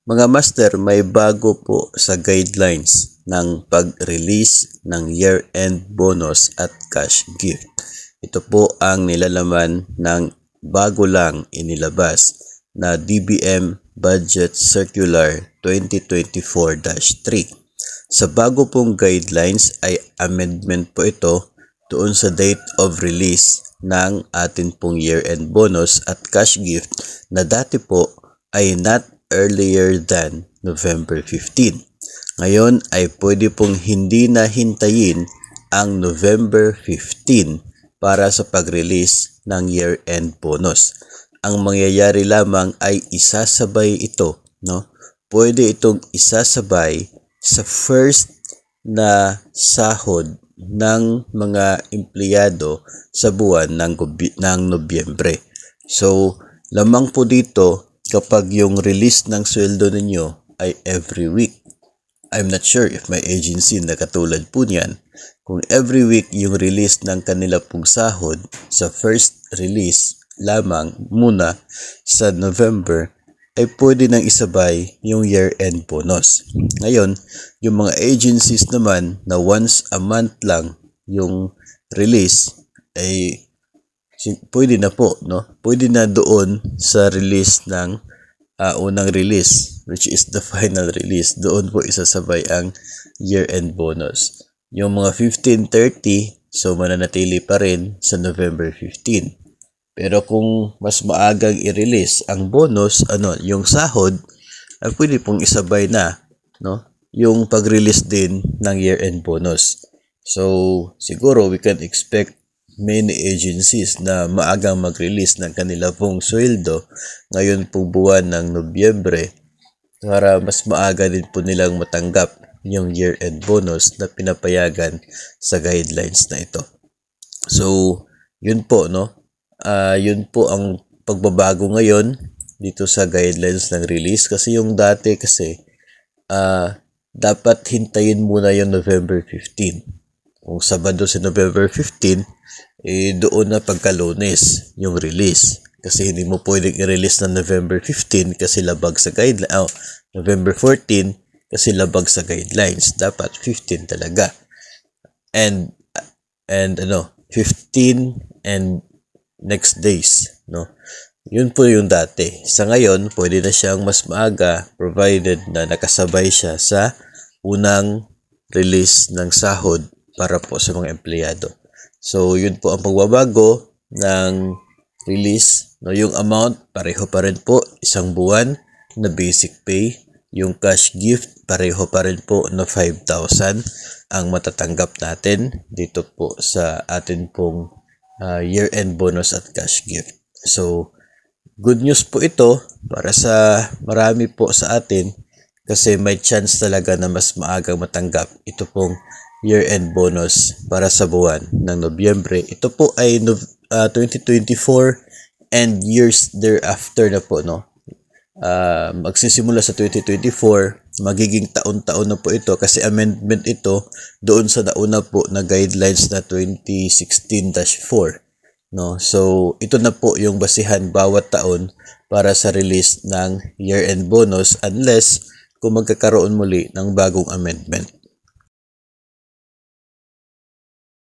Mga master, may bago po sa guidelines ng pag-release ng year-end bonus at cash gift. Ito po ang nilalaman ng bago lang inilabas na DBM Budget Circular 2024-3. Sa bago pong guidelines ay amendment po ito doon sa date of release ng atin pong year-end bonus at cash gift na dati po ay not earlier than November 15. Ngayon ay pwede pong hindi na hintayin ang November 15 para sa pag-release ng year-end bonus. Ang mangyayari lamang ay isasabay ito, no? Pwede itong isasabay sa first na sahod ng mga empleyado sa buwan ng Nobyembre. So, lamang po dito kapag yung release ng sweldo ninyo ay every week. I'm not sure if may agency na katulad po niyan. Kung every week yung release ng kanila pong sahod sa first release lamang muna sa November, ay pwede nang isabay yung year-end bonus. Ngayon, yung mga agencies naman na once a month lang yung release ay pwede na po, no? Pwede na doon sa release ng unang release, which is the final release. Doon po isasabay ang year-end bonus. Yung mga 15-30, so mananatili pa rin sa November 15. Pero kung mas maagang i-release ang bonus, yung sahod, ay pwede pong isabay na, no? Yung pag-release din ng year-end bonus. So, siguro we can expect many agencies na maagang mag-release ng kanila pong sweldo ngayon pong buwan ng Nobyembre para mas maaga din po nilang matanggap yung year-end bonus na pinapayagan sa guidelines na ito. So, yun po, no? Yun po ang pagbabago ngayon dito sa guidelines ng release kasi yung dati kasi dapat hintayin muna yung November 15. Kung Sabado si November 15, doon na pagka-Lunes yung release. Kasi hindi mo pwedeng i-release na November 15 kasi labag sa guidelines. November 14 kasi labag sa guidelines. Dapat 15 talaga. And 15 and next days, no? Yun po yung dati. Sa ngayon, pwede na siyang mas maaga provided na nakasabay siya sa unang release ng sahod para po sa mga empleyado. So, yun po ang pagbabago ng release. No, yung amount, pareho pa rin po, isang buwan na basic pay. Yung cash gift, pareho pa rin po na 5,000 ang matatanggap natin dito po sa atin pong year-end bonus at cash gift. So, good news po ito para sa marami po sa atin kasi may chance talaga na mas maagang matanggap ito pong year-end bonus para sa buwan ng Nobyembre. Ito po ay 2024 and years thereafter na po, no? Magsisimula sa 2024, magiging taon-taon na po ito kasi amendment ito doon sa nauna po na guidelines na 2016-4, no? So, ito na po yung basihan bawat taon para sa release ng year-end bonus unless kung magkakaroon muli ng bagong amendment.